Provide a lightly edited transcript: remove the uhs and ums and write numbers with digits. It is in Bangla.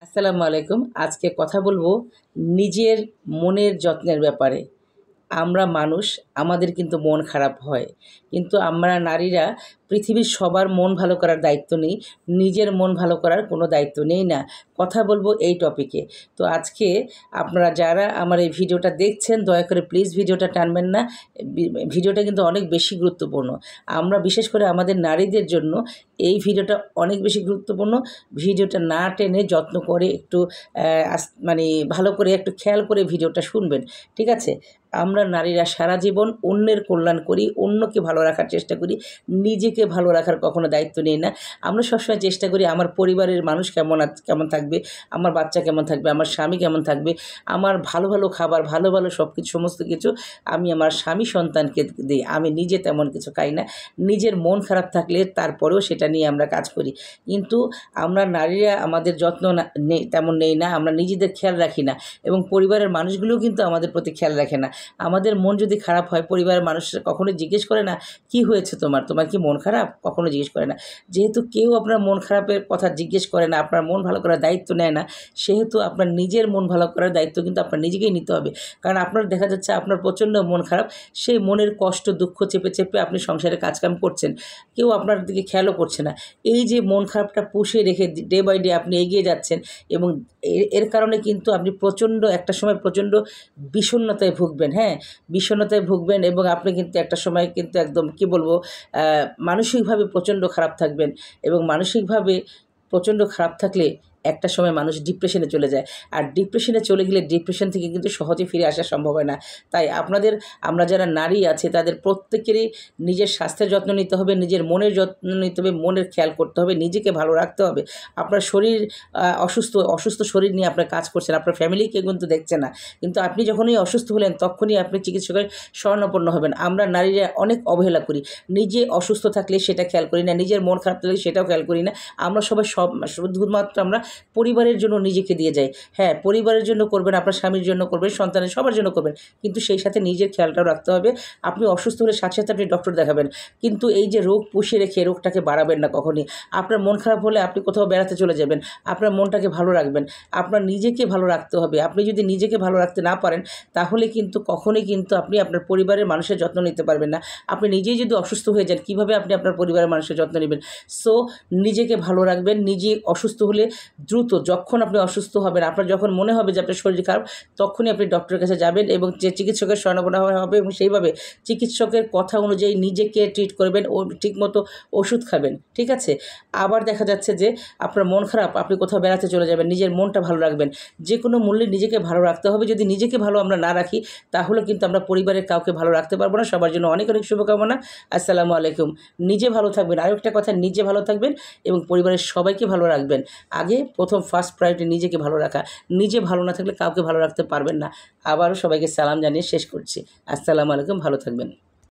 আসসালামু আলাইকুম। আজকে কথা বলবো নিজের মনের যত্নের ব্যাপারে। আমরা মানুষ, আমাদের কিন্তু মন খারাপ হয়। কিন্তু আমরা নারীরা পৃথিবীর সবার মন ভালো করার দায়িত্ব নেই। নিজের মন ভালো করার কোনো দায়িত্ব নেই না। কথা বলবো এই টপিকে। তো আজকে আপনারা যারা আমার এই ভিডিওটা দেখছেন দয়া করে প্লিজ ভিডিওটা টানবেন না। ভিডিওটা কিন্তু অনেক বেশি গুরুত্বপূর্ণ। আমরা বিশেষ করে আমাদের নারীদের জন্য এই ভিডিওটা অনেক বেশি গুরুত্বপূর্ণ। ভিডিওটা না টেনে যত্ন করে একটু মানে ভালো করে একটু খেয়াল করে ভিডিওটা শুনবেন। ঠিক আছে? আমরা নারীরা সারা জীবন অন্যের কল্যাণ করি, অন্যকে ভালো রাখার চেষ্টা করি, নিজেকে ভালো রাখার কখনো দায়িত্ব নিই না। আমরা সবসময় চেষ্টা করি আমার পরিবারের মানুষ কেমন থাকবে, আমার বাচ্চা কেমন থাকবে, আমার স্বামী কেমন থাকবে, আমার ভালো ভালো খাবার, ভালো ভালো সমস্ত কিছু আমি আমার স্বামী সন্তানকে দিই। আমি নিজে তেমন কিছু খাই না। নিজের মন খারাপ থাকলে তারপরেও সেটা নিয়ে আমরা কাজ করি। কিন্তু আমরা নারীরা আমাদের যত্ন তেমন নেই না, আমরা নিজেদের খেয়াল রাখি না এবং পরিবারের মানুষগুলোও কিন্তু আমাদের প্রতি খেয়াল রাখে না। আমাদের মন যদি খারাপ হয় পরিবারের মানুষরা কখনোই জিজ্ঞেস করে না, "কী হয়েছে তোমার? তোমার কি মন খারাপ?" কখনো জিজ্ঞেস করে না। যেহেতু কেউ আপনার মন খারাপের কথা জিজ্ঞেস করে না, আপনার মন ভালো করার দায়িত্ব নেয় না, সেহেতু আপনার নিজের মন ভালো করার দায়িত্ব কিন্তু আপনার নিজেকেই নিতে হবে। কারণ আপনার দেখা যাচ্ছে আপনার প্রচণ্ড মন খারাপ, সেই মনের কষ্ট দুঃখ চেপে চেপে আপনি সংসারে কাজকাম করছেন। কেউ আপনার দিকে খেয়ালও করছে না। এই যে মন খারাপটা পুষে রেখে ডে বাই ডে আপনি এগিয়ে যাচ্ছেন এবং এর কারণে কিন্তু আপনি একটা সময় প্রচণ্ড বিষণ্ণতায় ভুগবেন, হ্যাঁ? বিষণ্ণতায় ভুগবেন এবং আপনি কিন্তু একটা সময় কিন্তু একদম কী বলবো, মানসিকভাবে প্রচণ্ড খারাপ থাকবেন এবং মানসিকভাবে প্রচণ্ড খারাপ থাকলে একটা সময় মানুষ ডিপ্রেশনে চলে যায়। আর ডিপ্রেশনে চলে গেলে ডিপ্রেশন থেকে কিন্তু সহজে ফিরে আসা সম্ভব হয় না। তাই আমরা যারা নারী আছে তাদের প্রত্যেকেরই নিজের স্বাস্থ্যের যত্ন নিতে হবে, নিজের মনের যত্ন নিতে হবে, মনের খেয়াল করতে হবে, নিজেকে ভালো রাখতে হবে। আপনার শরীর অসুস্থ শরীর নিয়ে আপনার কাজ করছেন, আপনার ফ্যামিলিকে কিন্তু দেখছেন না। কিন্তু আপনি যখনই অসুস্থ হলেন তখনই আপনি চিকিৎসকের শরণাপন্ন হবেন। আমরা নারীরা অনেক অবহেলা করি। নিজে অসুস্থ থাকলে সেটা খেয়াল করি না, নিজের মন খারাপ থাকলে সেটাও খেয়াল করি না। আমরা সবাই শুধুমাত্র আমরা পরিবারের জন্য নিজেকে দিয়ে যাই। হ্যাঁ, পরিবারের জন্য করবেন, আপনার স্বামীর জন্য করবেন, সন্তানের সবার জন্য করবেন। কিন্তু সেই সাথে নিজের খেয়ালটাও রাখতে হবে। আপনি অসুস্থ হলে সাথে সাথে আপনি ডক্টর দেখাবেন। কিন্তু এই যে রোগ পুষিয়ে রেখে রোগটাকে বাড়াবেন না কখনই। আপনার মন খারাপ হলে আপনি কোথাও বেড়াতে চলে যাবেন। আপনার মনটাকে ভালো রাখবেন। আপনার নিজেকে ভালো রাখতে হবে। আপনি যদি নিজেকে ভালো রাখতে না পারেন তাহলে কিন্তু কখনোই কিন্তু আপনি আপনার পরিবারের মানুষের যত্ন নিতে পারবেন না। আপনি নিজেই যদি অসুস্থ হয়ে যান কীভাবে আপনি আপনার পরিবারের মানুষের যত্ন নেবেন? সো নিজেকে ভালো রাখবেন। নিজে অসুস্থ হলে দ্রুত যখন আপনি অসুস্থ হবেন, আপনার যখন মনে হবে যে আপনার শরীর খারাপ, তখনই আপনি ডক্টরের কাছে যাবেন এবং যে চিকিৎসকের শরণাপন্ন হবে এবং সেইভাবে চিকিৎসকের কথা অনুযায়ী নিজেকে ট্রিট করবেন ও ঠিকমতো ওষুধ খাবেন। ঠিক আছে? আবার দেখা যাচ্ছে যে আপনার মন খারাপ, আপনি কোথাও বেড়াতে চলে যাবেন, নিজের মনটা ভালো রাখবেন। যে কোনো মূল্যে নিজেকে ভালো রাখতে হবে। যদি নিজেকে ভালো আমরা না রাখি তাহলে কিন্তু আমরা পরিবারের কাউকে ভালো রাখতে পারবো না। সবার জন্য অনেক অনেক শুভকামনা। আসসালামু আলাইকুম। নিজে ভালো থাকবেন। আরও একটা কথা, নিজে ভালো থাকবেন এবং পরিবারের সবাইকে ভালো রাখবেন। আগে ফার্স্ট প্রায়োরিটি নিজেকে ভালো রাখা। নিজে ভালো না থাকলে কাউকে ভালো রাখতে পারবেন না। আবারও সবাইকে সালাম জানিয়ে শেষ করছি। আসসালামু আলাইকুম। ভালো থাকবেন।